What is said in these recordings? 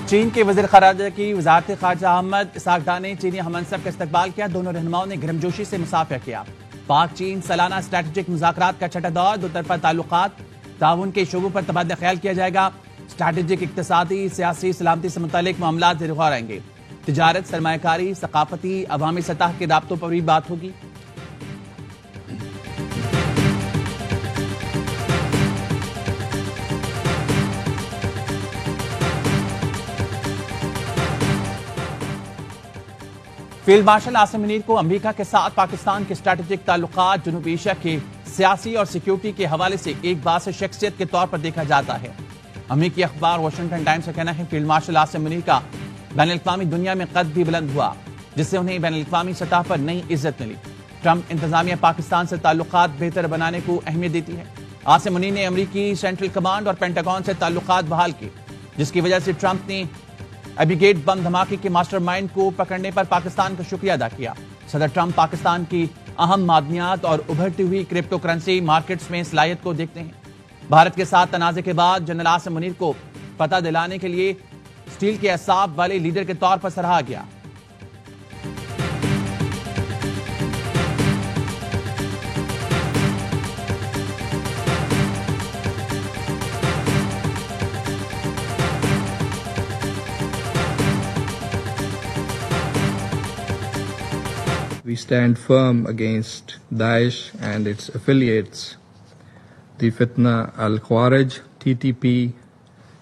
चीन के वज़ीर ख़ारजा की वज़ारत ख़ारजा अहमद इसाकडार ने चीनी हमनसब का इस्तकबाल किया। दोनों रहनुमाओं ने गर्मजोशी से मुसाफिया किया। पाक चीन सालाना स्ट्रैटेजिक मुज़ाकरात का छठा दौर, दो तरफा ताल्लुकात ताउन के शोबों पर तबादला ख्याल किया जाएगा। स्ट्रैटेजिक, इक़्तिसादी, सियासी, सलामती से मुतालिक मामला ज़ेर गौर आएंगे। तिजारत, सरमायाकारी, सकाफती, अवामी सतह के राब्तों पर भी बात होगी। फील्ड मार्शल आसिम मुनीर को अमेरिका के साथ पाकिस्तान के स्ट्रैटेजिक ताल्लुकात, जनूबी एशिया के सियासी और सिक्योरिटी के हवाले से एक बात शख्सियत के तौर पर देखा जाता है। अमेरिकी अखबार वाशिंगटन टाइम्स का कहना है फील्ड मार्शल आसिम मुनीर का बैनुल-अक़वामी दुनिया में कद भी बुलंद हुआ, जिससे उन्हें बैनुल-अक़वामी सतह पर नई इज्जत मिली। ट्रंप इंतजामिया पाकिस्तान से ताल्लुकात बेहतर बनाने को अहमियत देती है। आसिम मुनीर ने अमेरिकी सेंट्रल कमांड और पेंटागन से ताल्लुकात बहाल किए, जिसकी वजह से ट्रंप ने एबीगेट बम धमाके के मास्टरमाइंड को पकड़ने पर पाकिस्तान का शुक्रिया अदा किया। सदर ट्रंप पाकिस्तान की अहम मादनियात और उभरती हुई क्रिप्टो करेंसी मार्केट्स में सलाहियत को देखते हैं। भारत के साथ तनाज़े के बाद जनरल आसिम मुनीर को पता दिलाने के लिए स्टील के असाब वाले लीडर के तौर पर सराहा गया। We stand firm against Daesh and its affiliates, the Fitna al-Khawarij, TTP,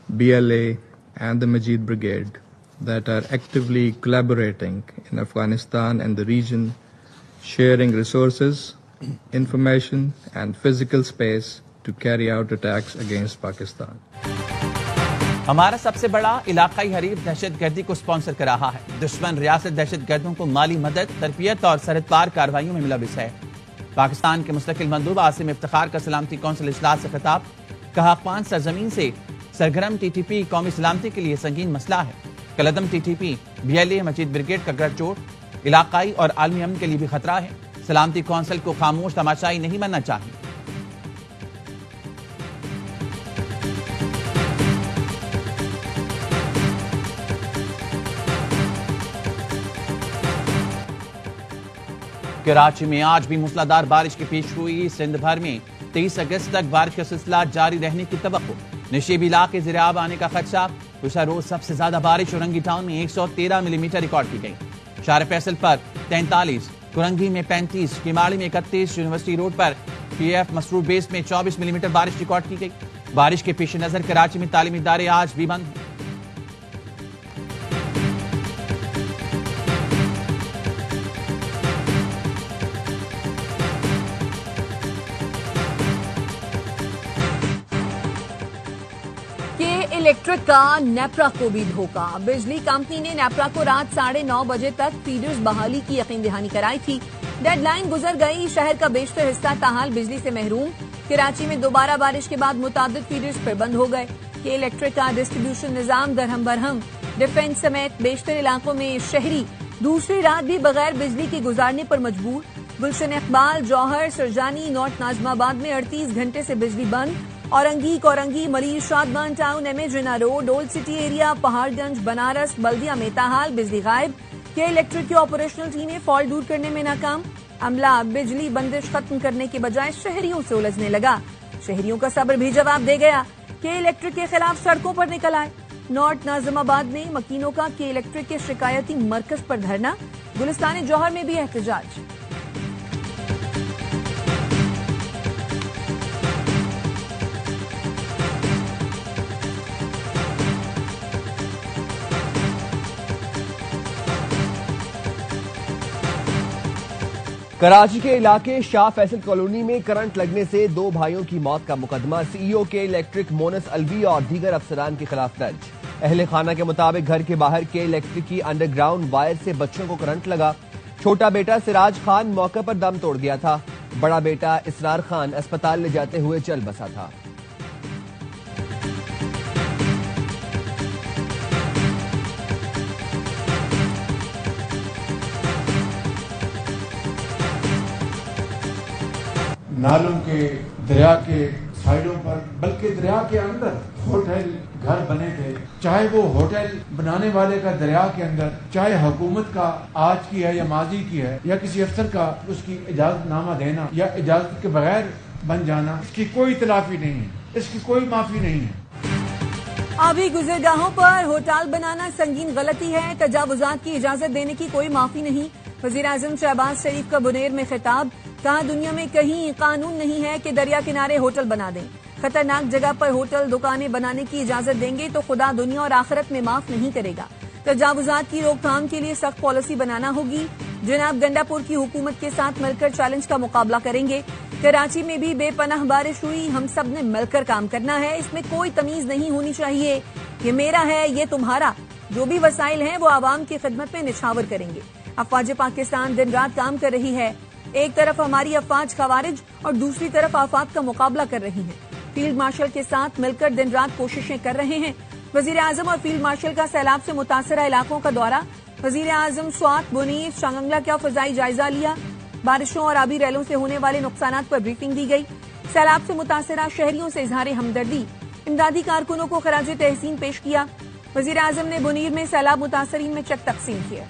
BLA, and the Majid Brigade that are actively collaborating in Afghanistan and the region, sharing resources, information, and physical space to carry out attacks against Pakistan. हमारा सबसे बड़ा इलाकाई हरीफ दहशतगर्दी को sponsor कर रहा है। दुश्मन रियासत दहशतगर्दों को माली मदद, तरबियत और सरहद पार कार्रवाइयों में मुलविस है। पाकिस्तान के मुस्तकिल मंदूब आसिम इफ्तिखार का सलामती कौंसिल इजलास से खिताब, कहा अफगान सरजमीन से सरगर्म टीटीपी कौमी सलामती के लिए संगीन मसला है। कलदम टीटीपी, BLA, मजीद ब्रिगेड का गठजोड़ इलाकाई और आलमी अमन के लिए भी खतरा है। सलामती कौंसिल को खामोश तमाशाई नहीं बनना चाहिए। कराची में आज भी मूसलाधार बारिश की पेशगोई। सिंध भर में 23 अगस्त तक बारिश का सिलसिला जारी रहने की तवक्को। नशीबी इलाके ज़ेर-आब आने का खदशा। गुज़श्ता रोज सबसे ज्यादा बारिश औरंगी टाउन में 113 मिलीमीटर रिकॉर्ड की गई। शार फैसल पर 43, कुरंगी में 35, किमाड़ी में 31, यूनिवर्सिटी रोड पर PF मसरूर बेस में 24 मिलीमीटर बारिश रिकॉर्ड की गई। बारिश के पेश नजर कराची में तालीमी इदारे आज भी बंद हैं। इलेक्ट्रिक का नेपरा को भी धोखा। बिजली कंपनी ने नेपरा को रात 9:30 बजे तक फीडर्स बहाली की यकीन दहानी कराई थी। डेडलाइन गुजर गई। शहर का बेशतर हिस्सा ताहाल बिजली से महरूम। कराची में दोबारा बारिश के बाद मुताबिद फीडर्स फिर बंद हो गए। के इलेक्ट्रिक का डिस्ट्रीब्यूशन निजाम दरहम बरहम। डिफेंस समेत बेशतर इलाकों में शहरी दूसरी रात भी बगैर बिजली के गुजारने पर मजबूर। गुलशन इकबाल, जौहर, सरजानी, नॉर्थ नाजमाबाद में 38 घंटे से बिजली बंद। औरंगी, कोरंगी, मरीज, Shadman town, MA road, old city area, Paharganj, Banaras, Baldia में ताहाल बिजली गायब। के इलेक्ट्रिक की ऑपरेशनल टीमें फॉल्ट दूर करने में नाकाम। अमला बिजली बंदिश खत्म करने के बजाय शहरियों से उलझने लगा। शहरियों का सब्र भी जवाब दे गया। के इलेक्ट्रिक के खिलाफ सड़कों पर निकल आए। नॉर्थ नाजिमाबाद में मकीनों का के इलेक्ट्रिक के शिकायती मरकज पर धरना। गुलिस्तान जौहर में भी एहतजाज। कराची के इलाके शाह फैसल कॉलोनी में करंट लगने से 2 भाइयों की मौत का मुकदमा CEO के इलेक्ट्रिक मोनस अलवी और दीगर अफसरान के खिलाफ दर्ज। अहले खाना के मुताबिक घर के बाहर के इलेक्ट्रिक की अंडरग्राउंड वायर से बच्चों को करंट लगा। छोटा बेटा सिराज खान मौके पर दम तोड़ गया था। बड़ा बेटा इसरार खान अस्पताल ले जाते हुए चल बसा था। नालों के, दरिया के साइडों पर, बल्कि दरिया के अंदर होटल घर बने थे, चाहे वो होटल बनाने वाले का दरिया के अंदर, चाहे हुकूमत का आज की है या माजी की है, या किसी अफसर का उसकी इजाजतनामा देना या इजाजत के बगैर बन जाना, इसकी कोई तलाफी नहीं है, इसकी कोई माफी नहीं है। आबी गुजरगाहों पर होटल बनाना संगीन गलती है, तजावुजात की इजाजत देने की कोई माफी नहीं। वजीर आजम शहबाज शरीफ का बुनेर में खिताब, कहा दुनिया में कहीं कानून नहीं है कि दरिया किनारे होटल बना दें। खतरनाक जगह पर होटल दुकानें बनाने की इजाजत देंगे तो खुदा दुनिया और आखिरत में माफ नहीं करेगा। तजावुजात की रोकथाम के लिए सख्त पॉलिसी बनाना होगी। जनाब गंडापुर की हुकूमत के साथ मिलकर चैलेंज का मुकाबला करेंगे। कराची में भी बेपनाह बारिश हुई, हम सब ने मिलकर काम करना है, इसमें कोई तमीज नहीं होनी चाहिए, ये मेरा है ये तुम्हारा। जो भी वसाइल हैं वो आवाम की खिदमत में निछावर करेंगे। अफवाज पाकिस्तान दिन रात काम कर रही है, एक तरफ हमारी अफवाज खवारिज और दूसरी तरफ आफात का मुकाबला कर रही है। फील्ड मार्शल के साथ मिलकर दिन रात कोशिशें कर रहे हैं। वजीर आजम और फील्ड मार्शल का सैलाब से मुतासरा इलाकों का दौरा। वजीर आजम स्वात, बुनीर, शांगंगला का फजाई जायजा लिया। बारिशों और आबी रैलों से होने वाले नुकसानात पर ब्रीफिंग दी गई। सैलाब से मुतासरा शहरियों से इजहार हमदर्दी, इमदादी कारकुनों को खराज तहसीन पेश किया। वजीर आजम ने बुनीर में सैलाब मुतासरीन में चेक तकसीम किया।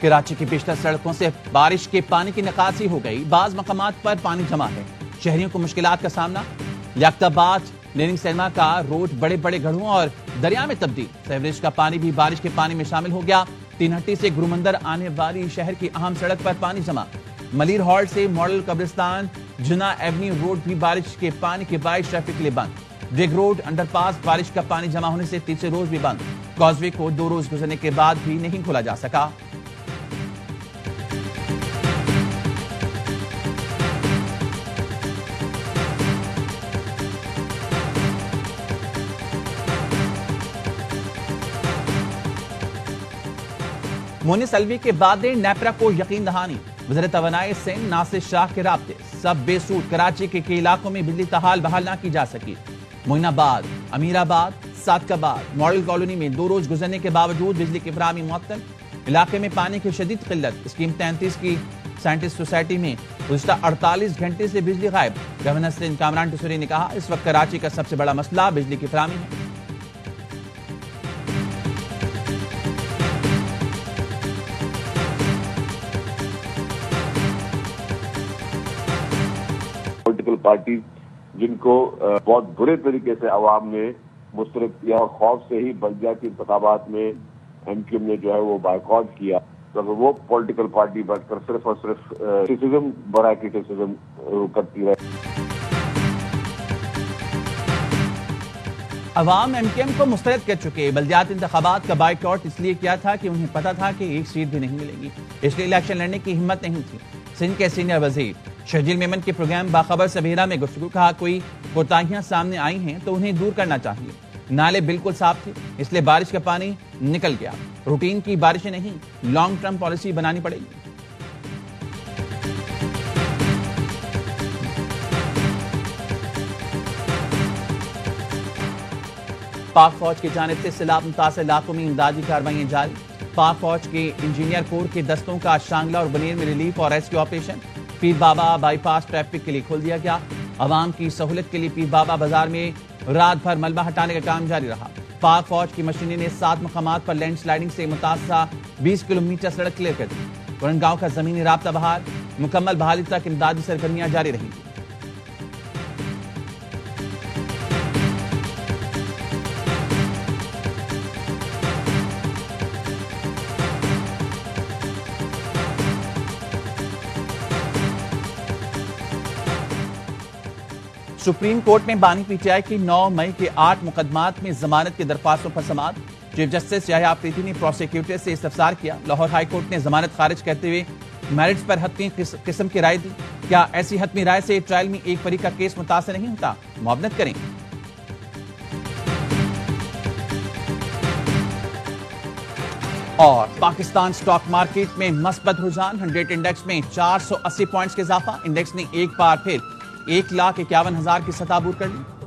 कराची की बेशतर सड़कों से बारिश के पानी की निकासी हो गई, बाज मकामात पर पानी जमा है, शहरियों को मुश्किलात का सामना। लियाकताबाद लेनिंग सिनेमा का रोड बड़े बड़े गढ़ों और दरिया में तब्दील, सेवरेज का पानी भी बारिश के पानी में शामिल हो गया। तीनहट्टी से गुरुमंदर आने वाली शहर की अहम सड़क पर पानी जमा। मलिर हॉल्ट से मॉडल कब्रिस्तान जुना एवेन्यू रोड भी बारिश के पानी के बायस ट्रैफिक के लिए बंद। विग रोड अंडरपास बारिश का पानी जमा होने से तीसरे रोज भी बंद। कॉजवे को 2 रोज गुजरने के बाद भी नहीं खोला जा सका। मोनिस अलवी के बाद नेपरा को यकीन दहानी, वज़ीर तवानाई सिंह नासिर शाह के राब्ते सब बेसूद। कराची के कई इलाकों में बिजली तहाल बहाल न की जा सकी। मोइनाबाद, अमीराबाद, सादकाबाद मॉडल कॉलोनी में 2 रोज गुजरने के बावजूद बिजली की फराहमी मुअत्तल। इलाके में पानी की शदीद किल्लत। स्कीम 33 की साइंटिस्ट सोसाइटी में गुज़िश्ता 48 घंटे से बिजली गायब। गवर्नर सिंध कामरान टसूरी ने कहा, इस वक्त कराची का सबसे बड़ा मसला बिजली की फराहमी है। पॉलिटिकल पार्टी जिनको बहुत बुरे तरीके से अवाम ने मुस्तरद किया और खौफ से ही बल्दियाती इंतखाबात में एमक्यूएम ने जो है वो बायकॉट किया, तो वो पॉलिटिकल पार्टी बैठकर सिर्फ और सिर्फ क्रिटिसिज्म बड़ा क्रिटिसिज्म करती रहे। अवाम एमक्यूएम को मुस्तरद कर चुके। बल्दियाती इंतखाबात का बायकॉट इसलिए किया था कि उन्हें पता था कि एक सीट भी नहीं मिलेगी, इसलिए इलेक्शन लड़ने की हिम्मत नहीं थी। सिंध के सीनियर वजीर शर्जील मेमन के प्रोग्राम बाखबर सबेरा में गुफ्तगू, कहा कोई कोताहियां सामने आई हैं तो उन्हें दूर करना चाहिए। नाले बिल्कुल साफ थे, इसलिए बारिश का पानी निकल गया। रूटीन की बारिशें नहीं, लॉन्ग टर्म पॉलिसी बनानी पड़ेगी। पाक फौज की जानिब से सैलाब मुतासिर इलाकों में इमदादी कार्रवाइयां जारी। पाक फौज के इंजीनियर कोर के दस्तों का शांगला और बनेर में रिलीफ और रेस्क्यू ऑपरेशन। पीर बाबा बाईपास ट्रैफिक के लिए खोल दिया गया। अवाम की सहूलत के लिए पीर बाबा बाजार में रात भर मलबा हटाने का काम जारी रहा। पाक फौज की मशीनें ने 7 मकामात पर लैंड स्लाइडिंग से मुतासरा 20 किलोमीटर सड़क क्लियर कर दी। वरनगांव का जमीनी राब्ता बहाल, मुकम्मल बहाली तक इमदादी सरगर्मियां जारी रहेंगी। सुप्रीम कोर्ट में बानी पीटीआई की 9 मई के 8 मुकदमात में जमानत की दरख्वास्तों पर समाअत। चीफ जस्टिस याह्या आफरीदी ने प्रोसिक्यूटर से इस्तफसार किया। लाहौर हाई कोर्ट ने जमानत खारिज करते हुए मेरिट्स पर हतमी किस्म की राय दी। क्या ऐसी हतमी राय से ट्रायल में एक फरीक का केस मुतासर नहीं होता? मुआवनत करें। और पाकिस्तान स्टॉक मार्केट में मस्बत रुझान, 100 इंडेक्स में 480 पॉइंट्स के इजाफा। इंडेक्स ने एक बार फिर 1,51,000 की सतह अबूर कर ली।